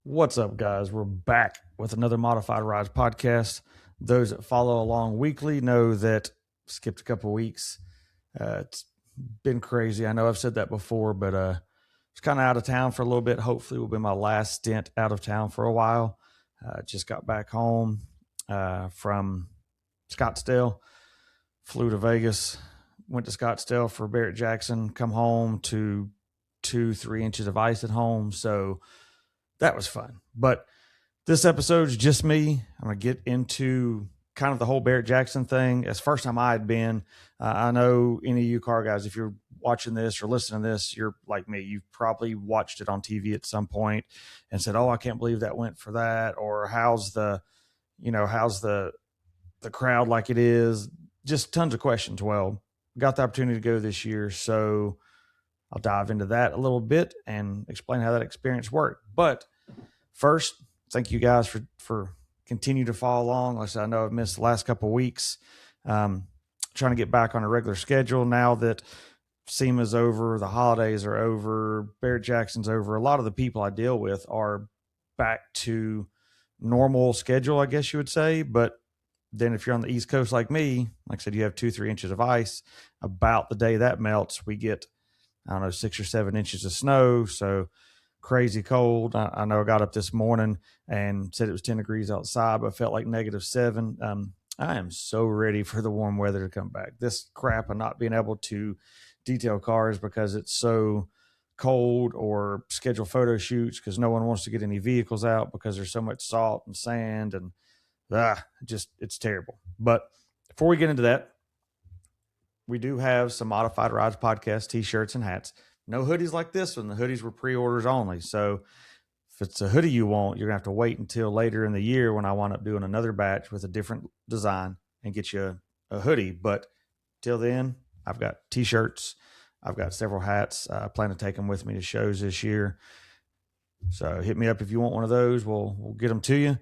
What's up, guys? We're back with another Modified Rides podcast. Those that follow along weekly know that skipped a couple weeks. It's been crazy. I know I've said that before, but it's kind of out of town for a little bit. Hopefully, will be my last stint out of town for a while. Just got back home from Scottsdale, flew to Vegas, went to Scottsdale for Barrett Jackson, come home to 2-3 inches of ice at home. So that was fun. But this episode's just me. I'm going to get into kind of the whole Barrett Jackson thing. It's the first time I had been. I know any of you car guys, if you're watching this or listening to this, you're like me. You've probably watched it on TV at some point and said, "Oh, I can't believe that went for that," or how's the crowd like it is? Just tons of questions. Well, got the opportunity to go this year, so I'll dive into that a little bit and explain how that experience worked. But first, thank you guys for continue to follow along. Like I said, I know I've missed the last couple of weeks. Trying to get back on a regular schedule now that SEMA's over, the holidays are over, Barrett Jackson's over. A lot of the people I deal with are back to normal schedule, I guess you would say. But then if you're on the East Coast like me, like I said, you have 2-3 inches of ice. About the day that melts, we get, I don't know, 6 or 7 inches of snow. So crazy cold. I know I got up this morning and said it was 10 degrees outside, but felt like -7. I am so ready for the warm weather to come back. This crap of not being able to detail cars because it's so cold or schedule photo shoots because no one wants to get any vehicles out because there's so much salt and sand and it's terrible. But before we get into that, we do have some Modified Rides podcast t-shirts and hats. No hoodies like this one. The hoodies were pre-orders only. So if it's a hoodie you want, you're going to have to wait until later in the year when I wind up doing another batch with a different design and get you a hoodie. But till then, I've got t-shirts. I've got several hats. I plan to take them with me to shows this year. So hit me up if you want one of those. We'll get them to you.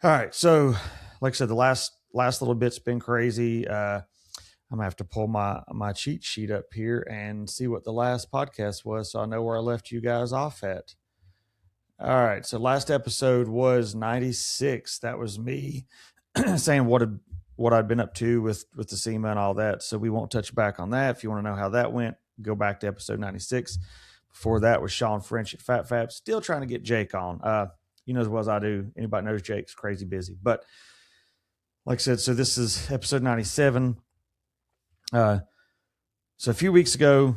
All right. So like I said, the last little bit's been crazy. I'm going to have to pull my cheat sheet up here and see what the last podcast was so I know where I left you guys off at. All right. So last episode was 96. That was me saying what I'd been up to with the SEMA and all that. So we won't touch back on that. If you want to know how that went, go back to episode 96. Before that was Sean French at Fat Fab. Still trying to get Jake on. You know as well as I do. Anybody knows Jake's crazy busy. But like I said, so this is episode 97. So a few weeks ago,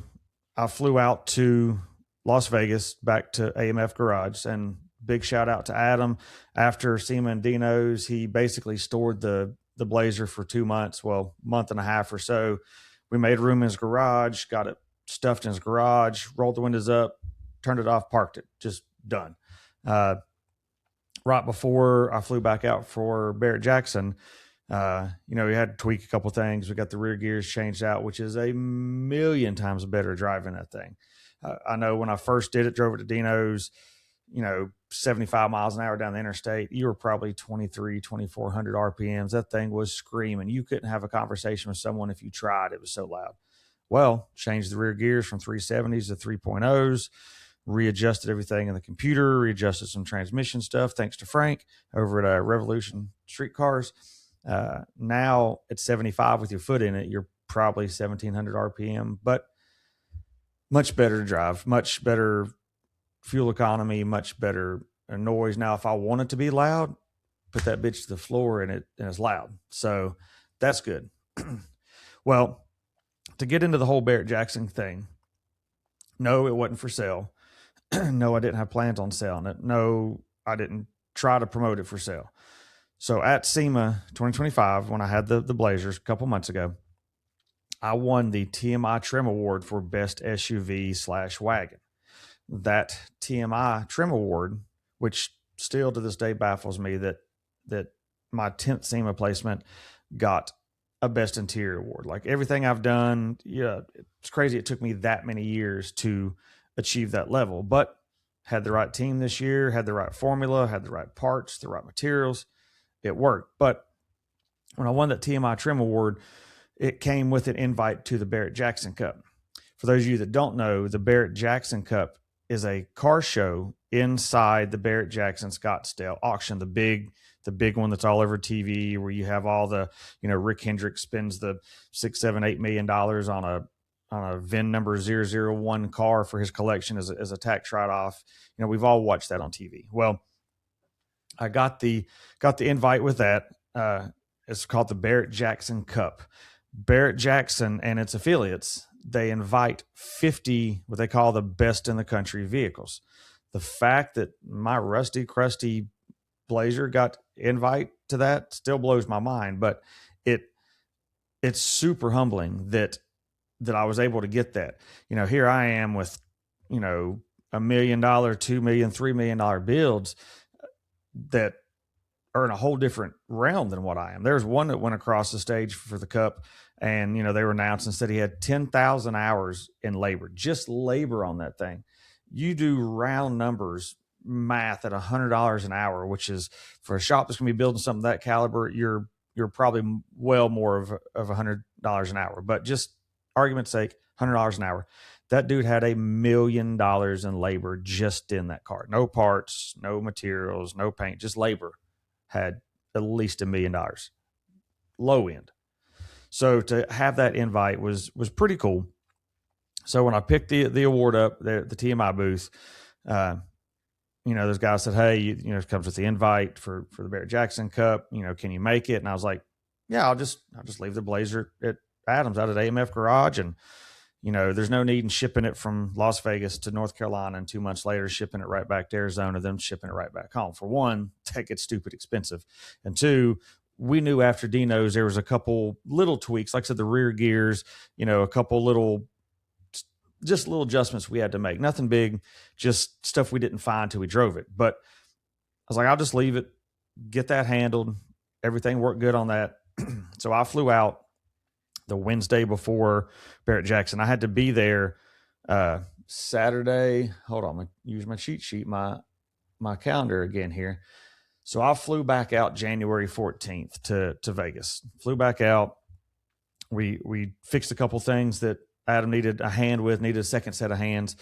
I flew out to Las Vegas, back to AMF Garage, and big shout out to Adam. After SEMA and Dino's, he basically stored the Blazer for 2 months, well, month and a half or so. We made room in his garage, got it stuffed in his garage, rolled the windows up, turned it off, parked it, just done. Right before I flew back out for Barrett Jackson, we had to tweak a couple things. We got the rear gears changed out, which is a million times better driving that thing. I know when I first did it, drove it to Dino's, 75 miles an hour down the interstate, you were probably 2,400 RPMs. That thing was screaming. You couldn't have a conversation with someone if you tried. It was so loud. Well, changed the rear gears from 370s to 3.0s, readjusted everything in the computer, readjusted some transmission stuff, thanks to Frank over at Revolution Street Cars. Now at 75 with your foot in it, you're probably 1,700 RPM, but much better to drive, much better fuel economy, much better noise. Now, if I want it to be loud, put that bitch to the floor and it's loud. So that's good. Well, to get into the whole Barrett Jackson thing, no, it wasn't for sale. No, I didn't have plans on selling it. No, I didn't try to promote it for sale. So at SEMA 2025, when I had the Blazers a couple months ago, I won the TMI Trim Award for Best SUV/Wagon. That TMI Trim Award, which still to this day baffles me that my 10th SEMA placement got a Best Interior Award. Like everything I've done, it's crazy it took me that many years to achieve that level, but had the right team this year, had the right formula, had the right parts, the right materials. It worked. But when I won that TMI Trim Award, it came with an invite to the Barrett Jackson Cup. For those of you that don't know, the Barrett Jackson Cup is a car show inside the Barrett Jackson Scottsdale auction, the big one that's all over TV, where you have all the, Rick Hendricks spends the $6, $7, $8 million on a VIN number 001 car for his collection as a tax write-off. We've all watched that on TV. Well, I got the invite with that. It's called the Barrett Jackson Cup. Barrett Jackson and its affiliates, they invite 50 what they call the best in the country vehicles. The fact that my rusty, crusty Blazer got invite to that still blows my mind, but it's super humbling that I was able to get that. Here I am with, $1 million, $2 million, $3 million builds that are in a whole different realm than what I am. There's one that went across the stage for the Cup, and they were announcing, said he had 10,000 hours in labor, just labor on that thing. You do round numbers math at $100 an hour, which is, for a shop that's going to be building something that caliber, you're probably well more of $100 an hour. But just argument's sake, $100 an hour. That dude had $1 million in labor just in that car. No parts, no materials, no paint, just labor. Had at least $1 million, low end. So to have that invite was pretty cool. So when I picked the award up there at the TMI booth, those guys said, "Hey, it comes with the invite for the Barrett Jackson Cup. Can you make it?" And I was like, "Yeah, I'll just leave the Blazer at Adams out at AMF Garage, and there's no need in shipping it from Las Vegas to North Carolina and 2 months later shipping it right back to Arizona, then shipping it right back home. For one, that gets stupid expensive, and two, we knew after Dino's there was a couple little tweaks, like I said, the rear gears, a couple little adjustments we had to make. Nothing big, just stuff we didn't find till we drove it. But I was like, I'll just leave it, get that handled. Everything worked good on that. So I flew out the Wednesday before Barrett Jackson. I had to be there Saturday. Hold on, I'm gonna use my cheat sheet, my calendar again here. So I flew back out January 14th to Vegas. Flew back out. We fixed a couple things that Adam needed a hand with, needed a second set of hands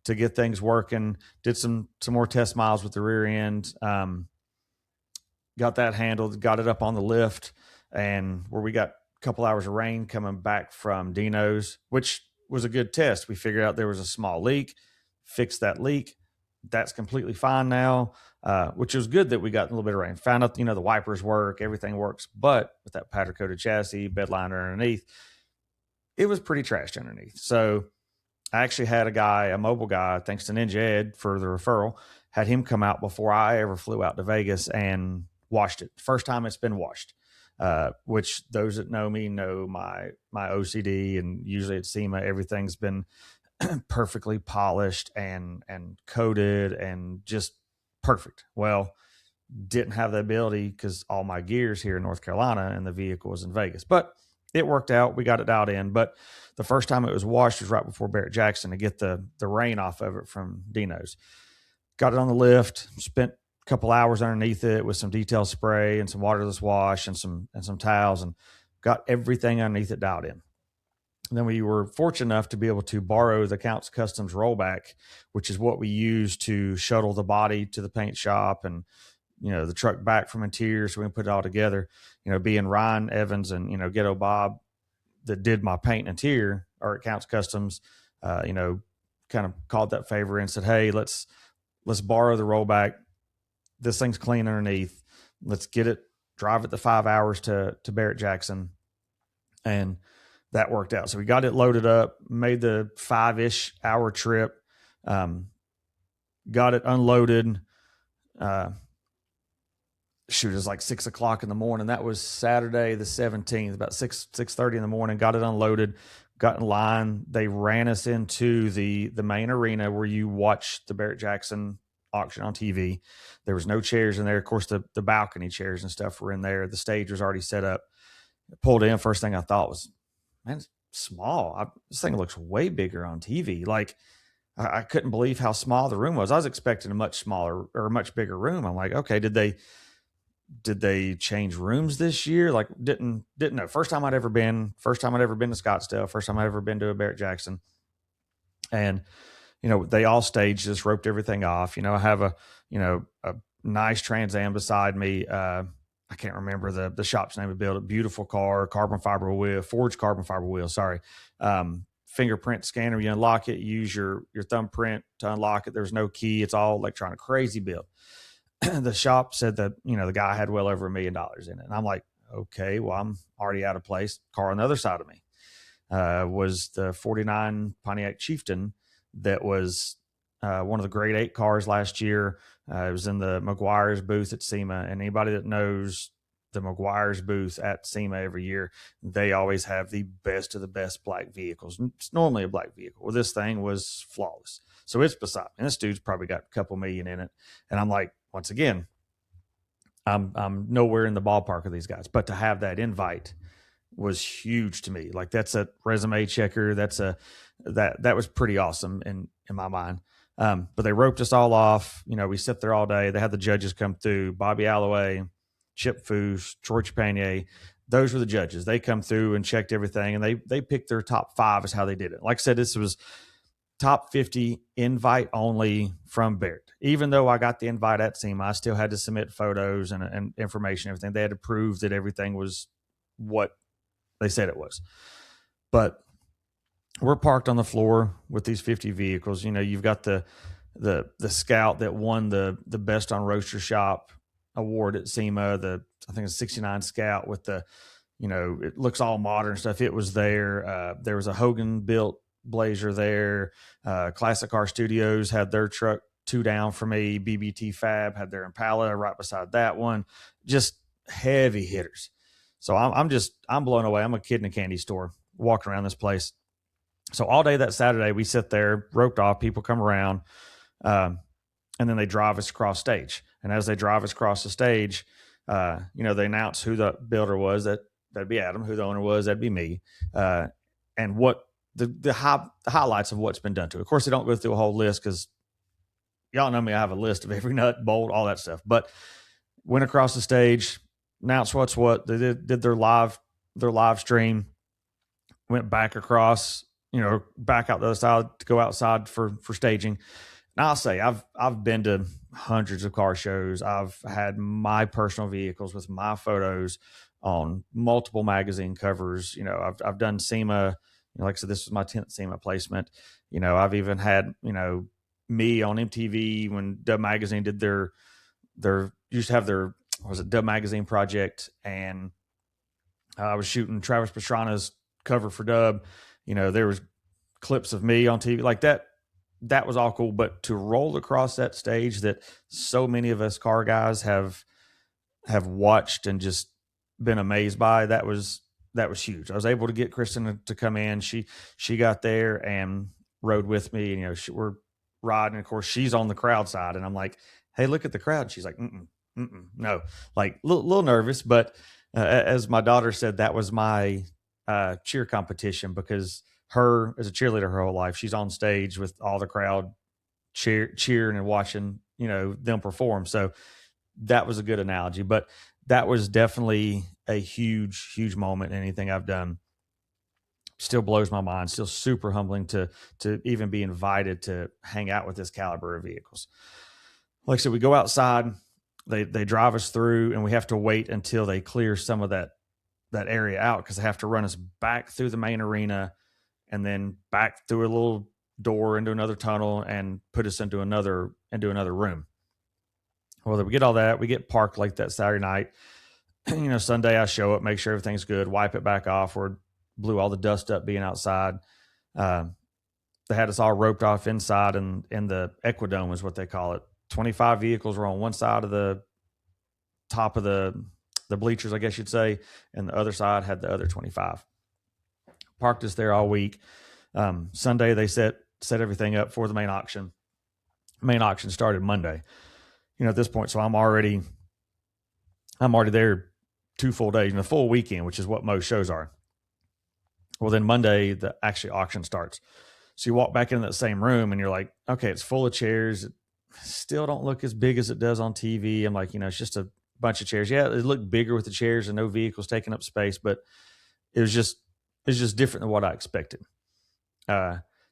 to get things working. Did some more test miles with the rear end. Got that handled, got it up on the lift, and where we got a couple hours of rain coming back from Dino's, which was a good test. We figured out there was a small leak, fixed that leak. That's completely fine now, which was good that we got a little bit of rain. Found out, the wipers work, everything works, but with that powder-coated chassis, bed liner underneath, it was pretty trashed underneath. So I actually had a mobile guy, thanks to Ninja Ed for the referral, had him come out before I ever flew out to Vegas and washed it. First time it's been washed, which those that know me know my OCD, and usually at SEMA, everything's been perfectly polished and coated and just perfect. Well, didn't have the ability because all my gear's here in North Carolina and the vehicle was in Vegas, but it worked out. We got it dialed in. But the first time it was washed was right before Barrett Jackson to get the rain off of it from Dino's. Got it on the lift, spent a couple hours underneath it with some detail spray and some waterless wash and some towels, and got everything underneath it dialed in. And then we were fortunate enough to be able to borrow the Counts Customs rollback, which is what we use to shuttle the body to the paint shop and, the truck back from interior. So we can put it all together, being Ryan Evans and, Ghetto Bob that did my paint and interior or at Counts Customs, kind of called that favor and said, "Hey, let's borrow the rollback. This thing's clean underneath. Let's get it, drive it the 5 hours to Barrett Jackson." And that worked out. So we got it loaded up, made the 5-ish hour trip, got it unloaded. It was like 6 o'clock in the morning. That was Saturday the 17th, about 6:30 in the morning. Got it unloaded, got in line. They ran us into the main arena where you watch the Barrett Jackson auction on TV. There was no chairs in there. Of course, the balcony chairs and stuff were in there. The stage was already set up. Pulled in. First thing I thought was, man, it's small. This thing looks way bigger on TV. Like, I couldn't believe how small the room was. I was expecting a much smaller or a much bigger room. I'm like, okay, did they change rooms this year? Like, didn't know. First time I'd ever been to Scottsdale. First time I'd ever been to a Barrett Jackson. And, they all staged this, roped everything off. I have a nice Trans Am beside me. I can't remember the shop's name. Built a beautiful car, carbon fiber wheel, forged carbon fiber wheel. Sorry. Fingerprint scanner. You unlock it, use your thumbprint to unlock it. There's no key. It's all electronic. Crazy build. The shop said that, the guy had well over $1 million in it. And I'm like, okay, well, I'm already out of place. Car on the other side of me was the 49 Pontiac Chieftain that was one of the grade 8 cars last year. It was in the McGuire's booth at SEMA. And anybody that knows the McGuire's booth at SEMA every year, they always have the best of the best black vehicles. It's normally a black vehicle. Well, this thing was flawless. So it's beside me. And this dude's probably got a couple million in it. And I'm like, once again, I'm nowhere in the ballpark of these guys. But to have that invite was huge to me. Like, that's a resume checker. That was pretty awesome in my mind. But they roped us all off. We sit there all day. They had the judges come through. Bobby Alloway, Chip Foose, Troy Trepanier. Those were the judges. They come through and checked everything, and they picked their top 5 is how they did it. Like I said, this was top 50 invite only from Barrett. Even though I got the invite at SEMA, I still had to submit photos and information, everything. They had to prove that everything was what they said it was. But we're parked on the floor with these 50 vehicles. You've got the Scout that won the Best on Roadster Shop award at SEMA. I think it's 69 Scout with it looks all modern stuff. It was there. There was a Hogan built Blazer there. Classic Car Studios had their truck 2 down for me. BBT Fab had their Impala right beside that one. Just heavy hitters. So I'm blown away. I'm a kid in a candy store walking around this place. So all day that Saturday, we sit there, roped off, people come around, and then they drive us across stage. And as they drive us across the stage, they announce who the builder was. That'd be Adam. Who the owner was, that'd be me. And what the highlights of what's been done to it. Of course, they don't go through a whole list because y'all know me. I have a list of every nut, bolt, all that stuff. But went across the stage, announced what's what. They did their live stream, went back across, back out the other side to go outside for staging. Now I'll say I've been to hundreds of car shows. I've had my personal vehicles with my photos on multiple magazine covers. I've done SEMA. Like I said, this was my 10th SEMA placement. I've even had, me on MTV when Dub Magazine did their used to have their, Dub Magazine project. And I was shooting Travis Pastrana's cover for Dub. There was clips of me on TV like that. That was all cool. But to roll across that stage that so many of us car guys have watched and just been amazed by, that was huge. I was able to get Kristen to come in. She got there and rode with me. And, we're riding. Of course, she's on the crowd side. And I'm like, hey, look at the crowd. And she's like, no. Like, little nervous. But as my daughter said, that was my cheer competition, because her, as a cheerleader her whole life, she's on stage with all the crowd cheering and watching, them perform. So that was a good analogy. But that was definitely a huge, huge moment in anything I've done. Still blows my mind. Still super humbling to even be invited to hang out with this caliber of vehicles. Like I said, we go outside, they drive us through, and we have to wait until they clear some of that area out, because they have to run us back through the main arena and then back through a little door into another tunnel and put us into another room. Well, we get all that. We get parked like that Saturday night. Sunday I show up, make sure everything's good, wipe it back off, or blew all the dust up being outside. They had us all roped off inside, and in the Equidome is what they call it. 25 vehicles were on one side of the top of the bleachers, I guess you'd say, and the other side had the other 25. Parked us there all week. Sunday they set everything up for the main auction. Main auction started Monday. At this point, so I'm already there 2 full days, and a full weekend, which is what most shows are. Well, then Monday, the actually auction starts. So you walk back into that same room and you're like, okay, it's full of chairs. It still don't look as big as it does on TV. I'm like, it's just a bunch of chairs. Yeah, it looked bigger with the chairs and no vehicles taking up space, but it was just different than what I expected.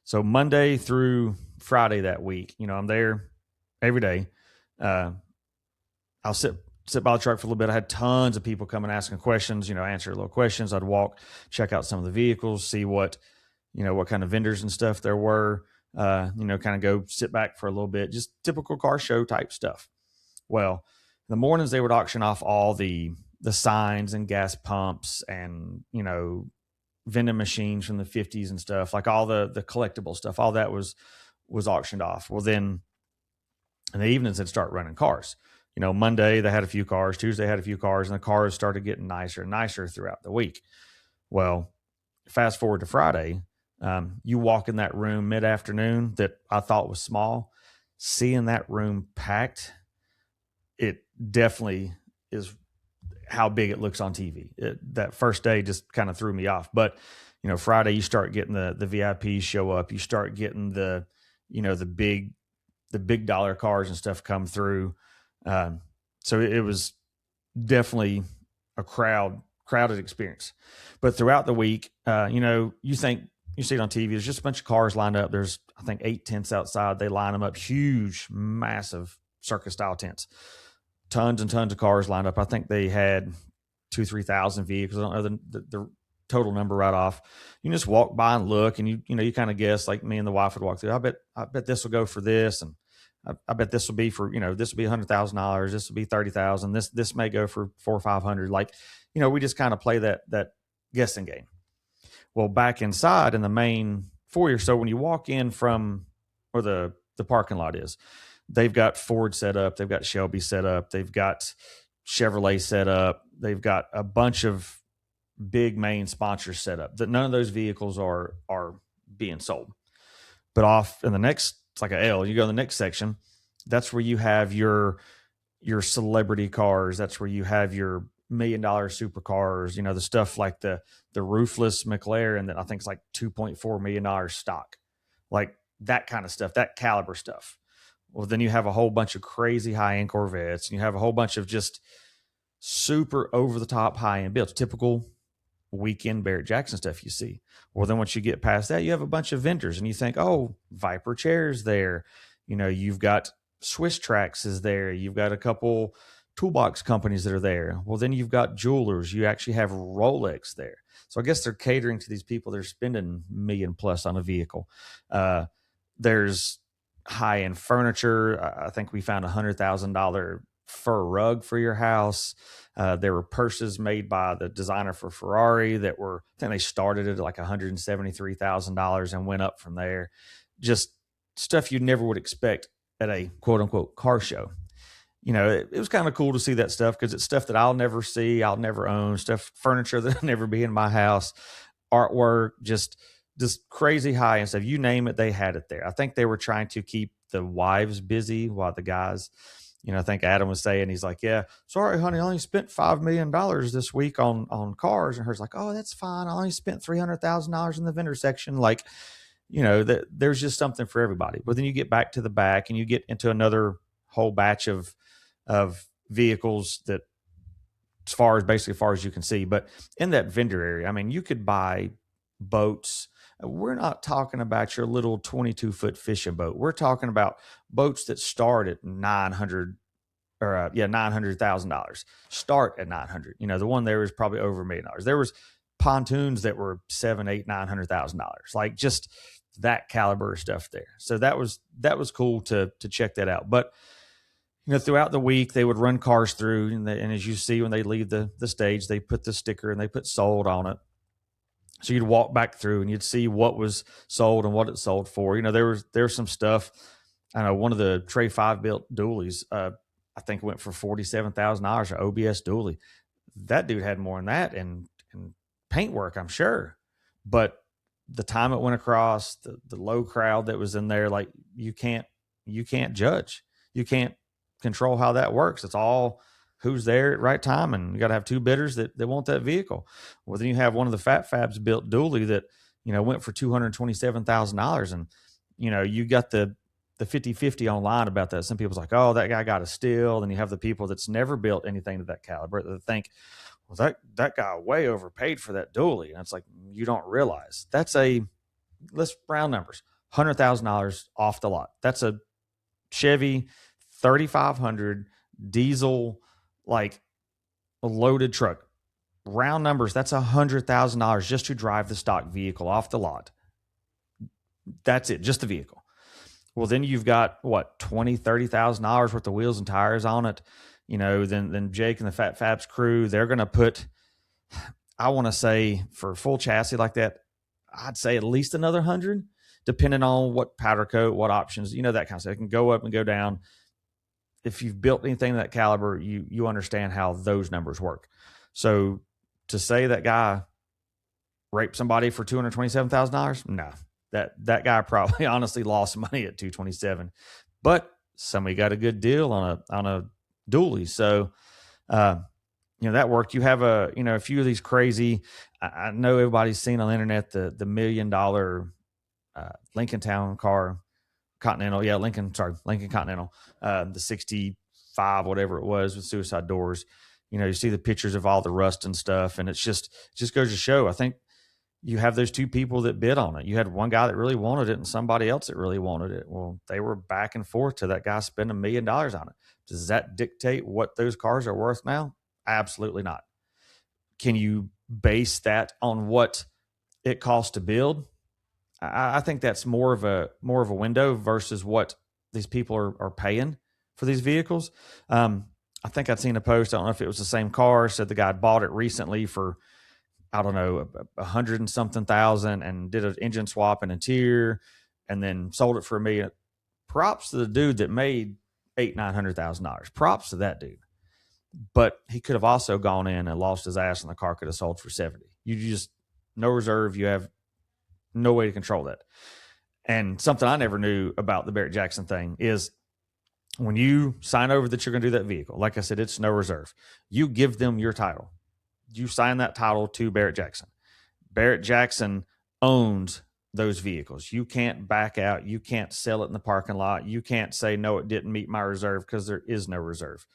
So Monday through Friday that week, I'm there every day. Uh, I'll sit by the truck for a little bit. I had tons of people coming asking questions, answer little questions. I'd walk, check out some of the vehicles, see what kind of vendors and stuff there were. Kind of go sit back for a little bit, just typical car show type stuff. Well, in the mornings they would auction off all the signs and gas pumps and vending machines from the 50s and stuff, like all the collectible stuff. All that was auctioned off. Well, then in the evenings they'd start running cars. Monday they had a few cars, Tuesday had a few cars, and the cars started getting nicer and nicer throughout the week. Well, fast forward to Friday, you walk in that room mid-afternoon that I thought was small, seeing that room packed, it definitely is how big it looks on TV. That first day just kind of threw me off. But, Friday you start getting the VIPs show up. You start getting the big dollar cars and stuff come through. So it was definitely a crowded experience. But throughout the week, you think you see it on TV, there's just a bunch of cars lined up. There's, I think, 8 tents outside. They line them up, huge, massive circus style tents. Tons and tons of cars lined up. I think they had 2,000-3,000 vehicles. I don't know the total number right off. You just walk by and look, and you kind of guess, like me and the wife would walk through. I bet this will go for this, and I bet this will be for, this will be $100,000. This will be 30,000. This may go for 400 or 500. Like, we just kind of play that guessing game. Well, back inside in the main foyer, so when you walk in from where the parking lot is, they've got Ford set up, they've got Shelby set up, they've got Chevrolet set up, they've got a bunch of big main sponsors set up. That none of those vehicles are being sold. But off in the next, it's like a L, you go to the next section, that's where you have your celebrity cars. That's where you have your $1 million supercars, the stuff like the roofless McLaren that I think is like $2.4 million stock, like that kind of stuff, that caliber stuff. Well, then you have a whole bunch of crazy high-end Corvettes, and you have a whole bunch of just super over-the-top high-end builds, typical weekend Barrett Jackson stuff you see. Well, then once you get past that, you have a bunch of vendors, and you think, oh, Viper chairs there. You've got Swiss Tracks is there. You've got a couple toolbox companies that are there. Well, then you've got jewelers. You actually have Rolex there. So I guess they're catering to these people that are spending $1 million plus on a vehicle. There's high-end furniture. I think we found $100,000 fur rug for your house. There were purses made by the designer for Ferrari that were, I think they started at like $173,000 and went up from there. Just stuff you never would expect at a quote unquote car show. It was kind of cool to see that stuff because it's stuff that I'll never see, I'll never own, furniture that'll never be in my house, artwork, just crazy high and stuff. You name it, they had it there. I think they were trying to keep the wives busy while the guys, I think Adam was saying, he's like, yeah, sorry, honey, I only spent $5 million this week on cars. And her's like, oh, that's fine. I only spent $300,000 in the vendor section. Like, there's just something for everybody. But then you get back to the back and you get into another whole batch of vehicles that as far as you can see. But in that vendor area, I mean, you could buy boats. We're not talking about your little 22-foot fishing boat. We're talking about boats that start at $900,000. Start at $900. The one there is probably over $1 million. There was pontoons that were $700,000, $800,000, $900,000. Like just that caliber of stuff there. So that was cool to check that out. But throughout the week they would run cars through, and as you see when they leave the stage, they put the sticker and they put sold on it. So you'd walk back through and you'd see what was sold and what it sold for. There's some stuff. I know one of the Trey 5 built dualies, I think went for $47,000, an OBS dually. That dude had more than that and paintwork, I'm sure. But the time it went across, the low crowd that was in there, like you can't judge. You can't control how that works. It's all who's there at right time, and you got to have two bidders that want that vehicle. Well, then you have one of the Fat Fabs built dually that went for $227,000, and you got the 50-50 online about that. Some people's like, oh, that guy got a steal. Then you have the people that's never built anything to that caliber that think, well, that guy way overpaid for that dually. And it's like, you don't realize let's round numbers, $100,000 off the lot. That's a Chevy 3500 diesel, like a loaded truck. Round numbers, that's $100,000 just to drive the stock vehicle off the lot. That's it, just the vehicle. Well, then you've got what, $20,000-$30,000 worth of wheels and tires on it. Then Jake and the Fat Fabs crew, they're going to put, I want to say, for a full chassis like that, I'd say at least another 100, depending on what powder coat, what options, that kind of stuff. It can go up and go down. If you've built anything of that caliber, you understand how those numbers work. So to say that guy raped somebody for $227,000, no. That guy probably honestly lost money at $227,000, but somebody got a good deal on a dually. So, that worked. You have a few of these crazy. I know everybody's seen on the internet the $1 million Lincoln Town car, Continental. Yeah, Lincoln Continental, the 65, whatever it was, with suicide doors. You see the pictures of all the rust and stuff, and it just goes to show. I think you have those two people that bid on it. You had one guy that really wanted it and somebody else that really wanted it. Well, they were back and forth to that guy spending $1 million on it. Does that dictate what those cars are worth now? Absolutely not. Can you base that on what it costs to build? I think that's more of a window versus what these people are paying for these vehicles. I think I'd seen a post. I don't know if it was the same car. Said the guy bought it recently for, I don't know, 100 and something thousand, and did an engine swap and interior, and then sold it for $1 million. Props to the dude that made $800,000-$900,000. Props to that dude. But he could have also gone in and lost his ass, and the car could have sold for 70. You just, no reserve. You have no way to control that. And something I never knew about the Barrett Jackson thing is when you sign over that you're going to do that vehicle, like I said, it's no reserve. You give them your title. You sign that title to Barrett Jackson. Barrett Jackson owns those vehicles. You can't back out. You can't sell it in the parking lot. You can't say, no, it didn't meet my reserve, because there is no reserve.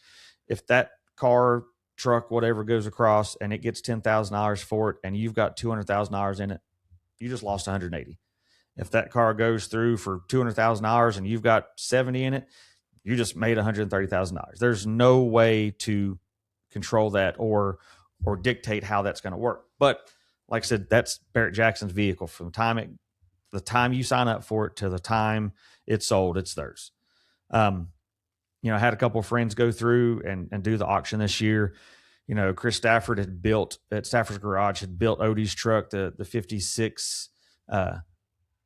If that car, truck, whatever goes across and it gets $10,000 for it and you've got $200,000 in it, you just lost $180,000. If that car goes through for $200,000 and you've got 70 in it, you just made $130,000. There's no way to control that or dictate how that's going to work. But like I said, that's Barrett Jackson's vehicle. From the time you sign up for it to the time it's sold, it's theirs. I had a couple of friends go through and do the auction this year. Chris Stafford had built at Stafford's Garage, had built Odie's truck, the 56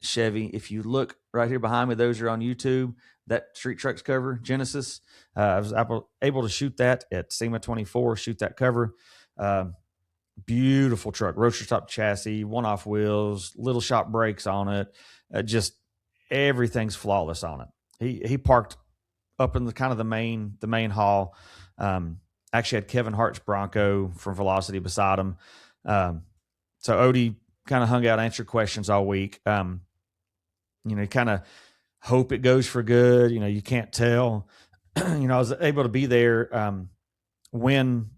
Chevy. If you look right here behind me, those are on YouTube. That Street Trucks cover, Genesis. I was able to shoot that at SEMA 24, shoot that cover. Beautiful truck, roadster top chassis, one-off wheels, little shop brakes on it. Just everything's flawless on it. He parked up in the main hall. Actually had Kevin Hart's Bronco from Velocity beside him. So Odie kind of hung out, answered questions all week. You kind of hope it goes for good. You can't tell. I was able to be there when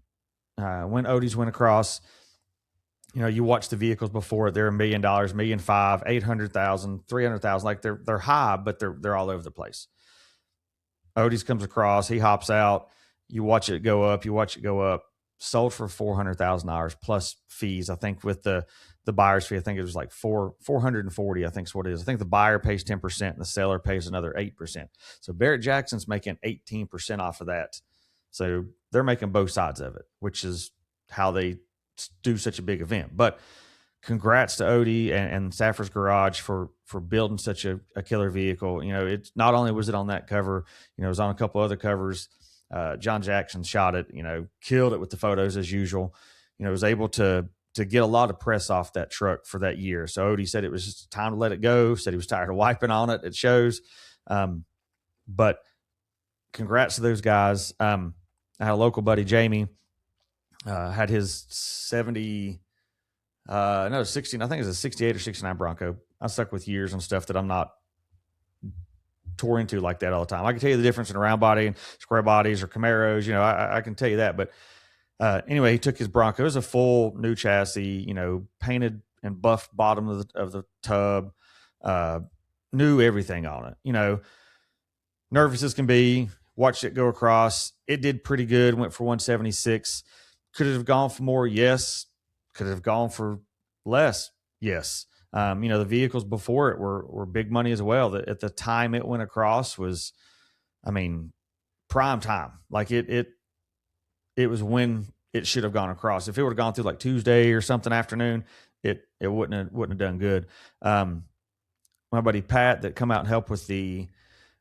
Odie's went across. You watch the vehicles before, they're $1 million, $1.5 million, 800,000, 300,000. Like they're high, but they're all over the place. Odie's comes across, he hops out. You watch it go up. Sold for $400,000 plus fees. I think with the buyer's fee, I think it was like $440. I think is what it is. I think the buyer pays 10% and the seller pays another 8%. So Barrett Jackson's making 18% off of that. So they're making both sides of it, which is how they do such a big event. But congrats to Odie and Stafford's Garage for building such a killer vehicle. It's not only was it on that cover, it was on a couple other covers. John Jackson shot it, killed it with the photos as usual. Was able to get a lot of press off that truck for that year. So Odie said it was just time to let it go. Said he was tired of wiping on it. It shows. But congrats to those guys. I had a local buddy, Jamie, had his 60, I think it was a 68 or 69 Bronco. I stuck with years and stuff that I'm not tore into like that all the time. I can tell you the difference in a round body and square bodies or Camaros. I can tell you that. But anyway, he took his Bronco. It was a full new chassis, painted and buffed bottom of the tub, knew everything on it. Nervous as can be, watched it go across. It did pretty good, went for 176. Could it have gone for more? Yes. Could it have gone for less? Yes. The vehicles before it were big money as well. At the time it went across was, I mean, prime time. Like it was when it should have gone across. If it would have gone through like Tuesday or something afternoon, it wouldn't have done good. My buddy Pat that come out and help with the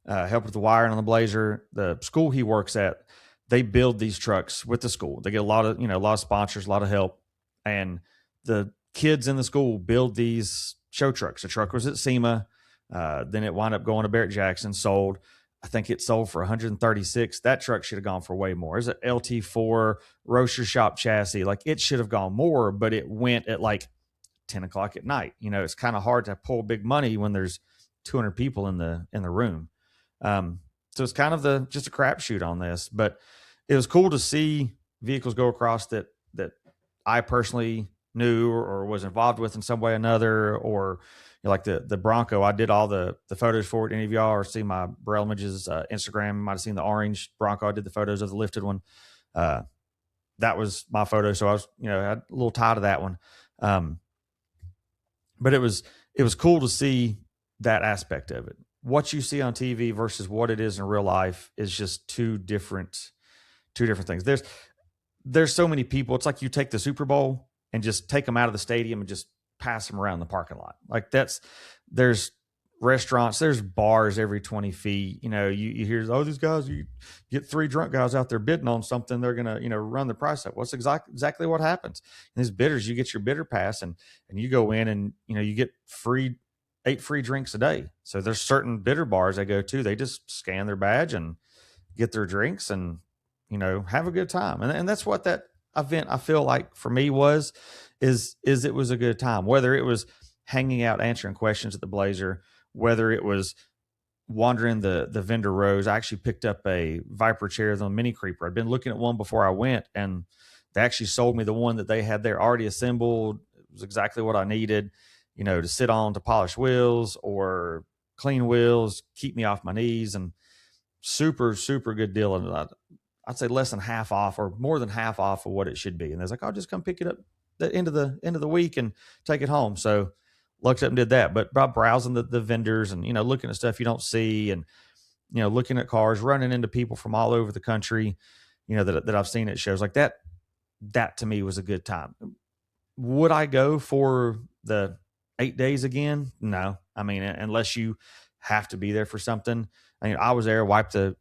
wiring on the Blazer, the school he works at, they build these trucks with the school. They get a lot of sponsors, a lot of help, and the kids in the school build these show trucks. The truck was at SEMA, then it wound up going to Barrett Jackson, sold. I think it sold for 136. That truck should have gone for way more. It's an LT4 roaster shop chassis. Like it should have gone more, but it went at like 10 o'clock at night. It's kind of hard to pull big money when there's 200 people in the room. So it's kind of just a crapshoot on this, but it was cool to see vehicles go across that I personally knew or was involved with in some way or another, or like the Bronco. I did all the photos for it. Any of y'all or see my Braille Images Instagram might have seen the orange Bronco. I did the photos of the lifted one. That was my photo, so I was had a little tie to that one. But it was cool to see that aspect of it. What you see on TV versus what it is in real life is just two different things. There's so many people. It's like you take the Super Bowl and just take them out of the stadium and just pass them around the parking lot. Like there's restaurants, there's bars every 20 feet. You hear, oh, these guys, you get 3 drunk guys out there bidding on something, they're going to, run the price up. What's exactly what happens? And these bidders, you get your bidder pass and you go in and, you get 8 free drinks a day. So there's certain bidder bars I go to, they just scan their badge and get their drinks and, have a good time. And that's what that event, I feel like for me is it was a good time, whether it was hanging out, answering questions at the Blazer, whether it was wandering the vendor rows. I actually picked up a Viper chair, the Mini Creeper. I'd been looking at one before I went, and they actually sold me the one that they had there already assembled. It was exactly what I needed, to sit on, to polish wheels or clean wheels, keep me off my knees, and super, super good deal. And I'd say less than half off or more than half off of what it should be. And they're like, I'll just come pick it up the end of the week and take it home. So looked up and did that. But by browsing the vendors and, looking at stuff you don't see and, looking at cars, running into people from all over the country, that I've seen at shows like that, that to me was a good time. Would I go for the 8 days again? No. I mean, unless you have to be there for something. I mean, I was there, wipe the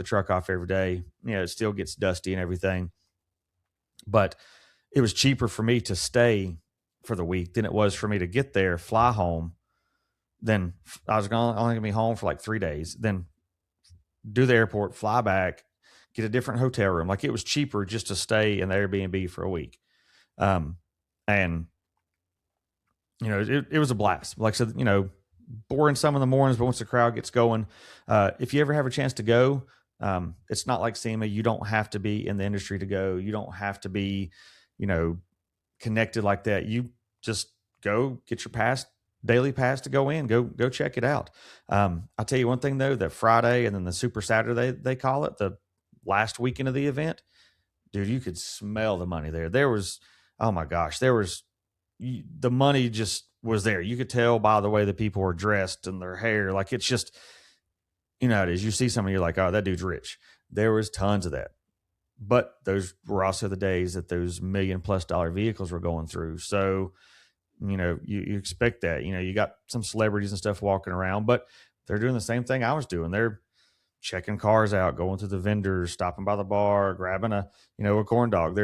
truck off every day. It still gets dusty and everything, but it was cheaper for me to stay for the week than it was for me to get there, fly home. Then I was only going to be home for like 3 days, then do the airport, fly back, get a different hotel room. Like it was cheaper just to stay in the Airbnb for a week. And it was a blast. Like I said, boring some of the mornings, but once the crowd gets going, if you ever have a chance to go, it's not like SEMA. You don't have to be in the industry to go. You don't have to be, connected like that. You just go get your daily pass to go in, go check it out. I'll tell you one thing though, that Friday and then the Super Saturday, they call it, the last weekend of the event, dude, you could smell the money there. There was, oh my gosh, the money just was there. You could tell by the way the people were dressed and their hair. Like it's just, it is. You see somebody, you're like, oh, that dude's rich. There was tons of that. But those were also the days that those $1 million+ vehicles were going through. So, you expect that. You got some celebrities and stuff walking around, but they're doing the same thing I was doing. They're checking cars out, going to the vendors, stopping by the bar, grabbing a corn dog.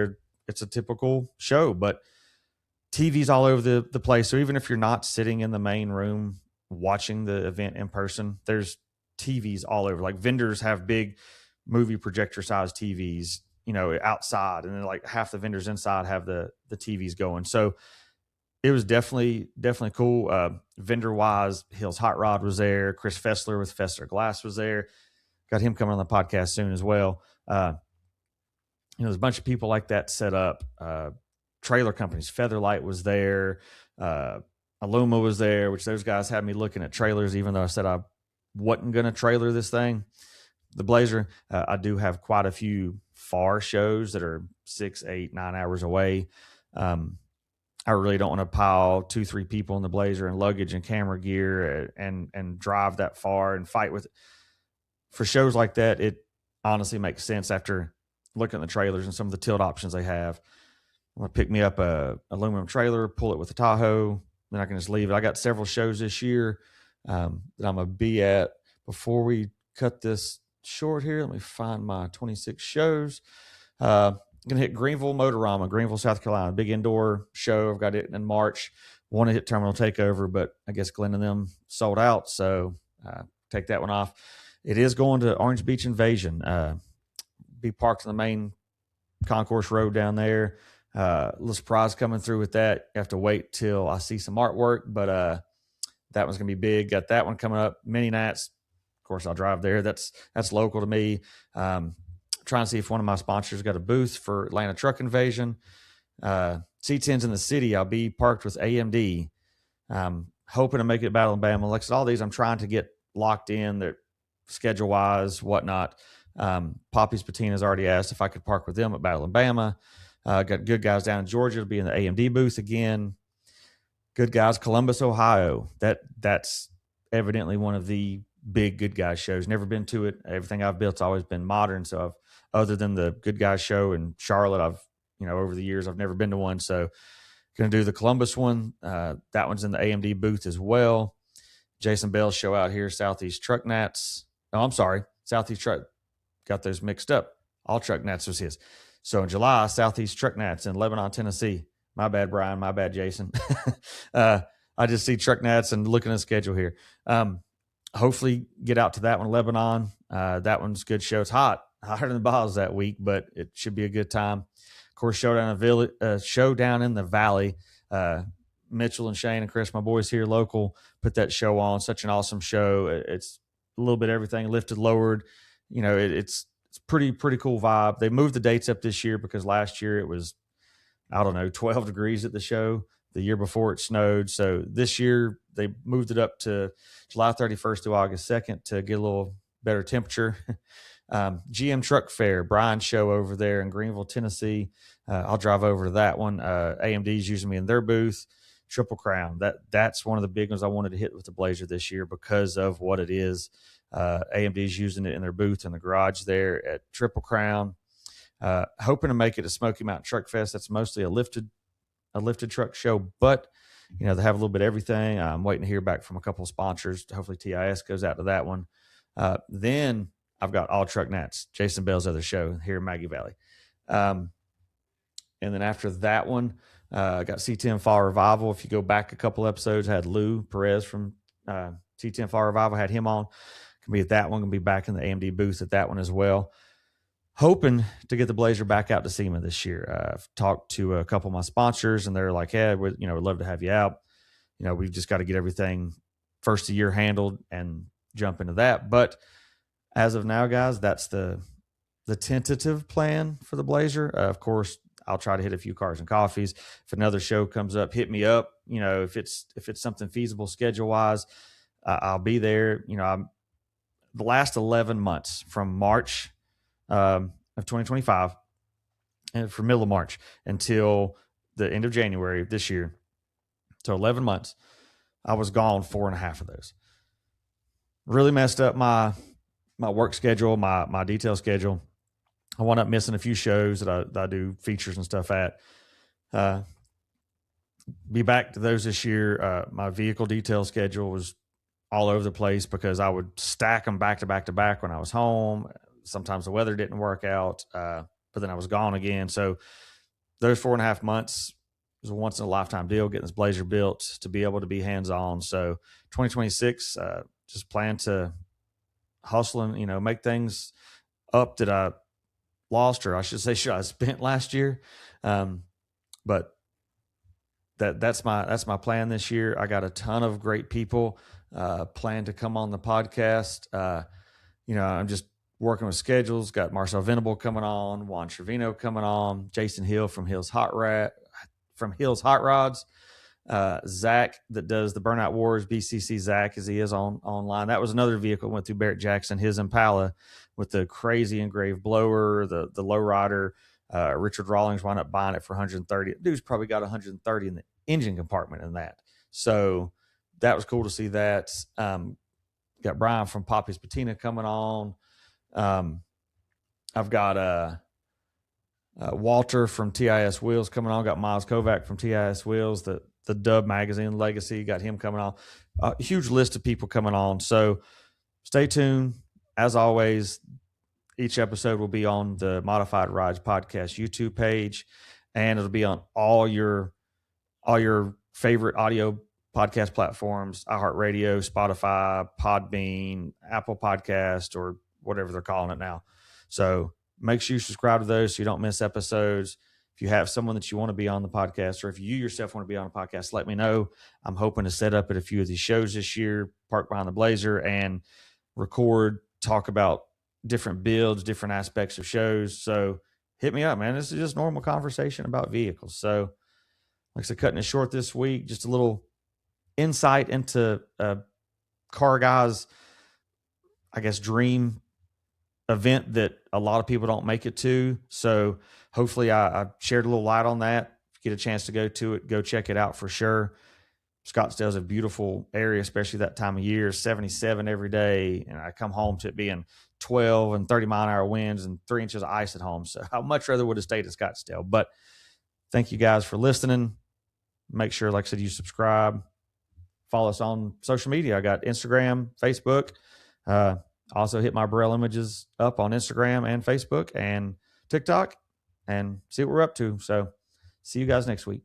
It's a typical show, but TV's all over the place. So even if you're not sitting in the main room watching the event in person, there's TVs all over. Like vendors have big movie projector size TVs, outside, and then like half the vendors inside have the TVs going. So it was definitely cool. Vendor wise, Hills Hot Rod was there. Chris Fessler with Fessler Glass was there. Got him coming on the podcast soon as well. There's a bunch of people like that set up. Trailer companies, Featherlight was there. Aluma was there, which those guys had me looking at trailers, even though I said I wasn't going to trailer this thing. The Blazer, I do have quite a few far shows that are 6, 8, 9 hours away. I really don't want to pile 2, 3 people in the Blazer and luggage and camera gear and drive that far and fight with it. For shows like that, it honestly makes sense after looking at the trailers and some of the tilt options they have. I'm going to pick me up a aluminum trailer, pull it with a Tahoe, then I can just leave it. I got several shows this year that I'm going to be at. Before we cut this short here, let me find my 26 shows. I'm going to hit Greenville Motorama, Greenville, South Carolina, big indoor show. I've got it in March. Want to hit Terminal Takeover, but I guess Glenn and them sold out, so take that one off. It is going to Orange Beach Invasion. Be parked on the main concourse road down there. Little surprise coming through with that. You have to wait till I see some artwork, but that one's going to be big. Got that one coming up. Mini Nats. Of course, I'll drive there. That's local to me. Trying to see if one of my sponsors got a booth for Atlanta Truck Invasion. C10's in the city. I'll be parked with AMD. Hoping to make it Battle of Bama. Like I said, all these I'm trying to get locked in. They're schedule-wise, whatnot. Poppy's Patina's already asked if I could park with them at Battle of Bama. Got good guys down in Georgia to be in the AMD booth again. Good guys, Columbus, Ohio. That's evidently one of the big good guys shows. Never been to it. Everything I've built's always been modern. So other than the good guys show in Charlotte, over the years, I've never been to one. So going to do the Columbus one. That one's in the AMD booth as well. Jason Bell's show out here, Southeast Truck Nats. Oh, I'm sorry. Southeast Truck. Got those mixed up. All Truck Nats was his. So in July, Southeast Truck Nats in Lebanon, Tennessee. My bad, Brian. My bad, Jason. I just see Truck Nats and looking at the schedule here. Hopefully get out to that one, Lebanon. That one's a good show. It's hot, hotter than the balls that week, but it should be a good time. Of course, Showdown in the Valley. Mitchell and Shane and Chris, my boys here local, put that show on. Such an awesome show. It's a little bit of everything, lifted, lowered. It's pretty cool vibe. They moved the dates up this year because last year it was, 12 degrees at the show. The year before it snowed. So this year they moved it up to July 31st to August 2nd to get a little better temperature. GM Truck Fair, Brian's show over there in Greenville, Tennessee. I'll drive over to that one. AMD's using me in their booth. Triple Crown. That's one of the big ones I wanted to hit with the Blazer this year because of what it is. AMD's using it in their booth in the garage there at Triple Crown. Hoping to make it a Smoky Mountain Truck Fest. That's mostly a lifted truck show, but they have a little bit of everything. I'm waiting to hear back from a couple of sponsors. Hopefully TIS goes out to that one. Then I've got All Truck Nats, Jason Bell's other show here in Maggie Valley. And then after that one, I got C10 Fall Revival. If you go back a couple episodes, I had Lou Perez from C10 Fall Revival, had him on. Can be at that one, can be back in the AMD booth at that one as well. Hoping to get the Blazer back out to SEMA this year. I've talked to a couple of my sponsors, and they're like, "Yeah, we'd love to have you out. We've just got to get everything first of year handled and jump into that." But as of now, guys, that's the tentative plan for the Blazer. Of course, I'll try to hit a few cars and coffees. If another show comes up, hit me up. If it's something feasible schedule wise, I'll be there. I'm the last 11 months from March of 2025 and from middle of March until the end of January this year. So 11 months, I was gone 4.5 of those. Really messed up my work schedule, my detail schedule. I wound up missing a few shows that I do features and stuff at. Be back to those this year. My vehicle detail schedule was all over the place because I would stack them back to back to back when I was home. Sometimes the weather didn't work out, but then I was gone again. So those 4.5 months was a once in a lifetime deal getting this Blazer built to be able to be hands on. So 2026, just plan to hustle and, make things up that I lost, or I should say, I spent last year. But that's my plan this year. I got a ton of great people plan to come on the podcast. I'm just working with schedules. Got Marcel Venable coming on, Juan Trevino coming on, Jason Hill from Hills Hot Rods. Zach that does the Burnout Wars, BCC Zach, as he is online. That was another vehicle went through Barrett Jackson, his Impala with the crazy engraved blower, the lowrider. Richard Rawlings wound up buying it for 130. Dude's probably got 130 in the engine compartment in that. So that was cool to see that. Got Brian from Poppy's Patina coming on. I've got Walter from TIS Wheels coming on. Got Miles Kovac from TIS Wheels, the Dub Magazine Legacy. Got him coming on. A huge list of people coming on. So stay tuned. As always, each episode will be on the Modified Rides Podcast YouTube page, and it'll be on all your favorite audio podcast platforms: iHeartRadio, Spotify, Podbean, Apple Podcast, or whatever they're calling it now. So make sure you subscribe to those so you don't miss episodes. If you have someone that you want to be on the podcast, or if you yourself want to be on a podcast, let me know. I'm hoping to set up at a few of these shows this year, park behind the Blazer, and record, talk about different builds, different aspects of shows. So hit me up, man. This is just normal conversation about vehicles. So like I said, cutting it short this week, just a little insight into car guys, I guess, dream event that a lot of people don't make it to. So hopefully I shared a little light on that. If you get a chance to go to it, go check it out for sure. Scottsdale is a beautiful area, especially that time of year. 77 every day, and I come home to it being 12 and 30-mile-an-hour winds and 3 inches of ice at home. So I much rather would have stayed in Scottsdale. But thank you guys for listening. Make sure, like I said, you subscribe. Follow us on social media. I got Instagram, Facebook. Also hit my Braille images up on Instagram and Facebook and TikTok, and see what we're up to. So see you guys next week.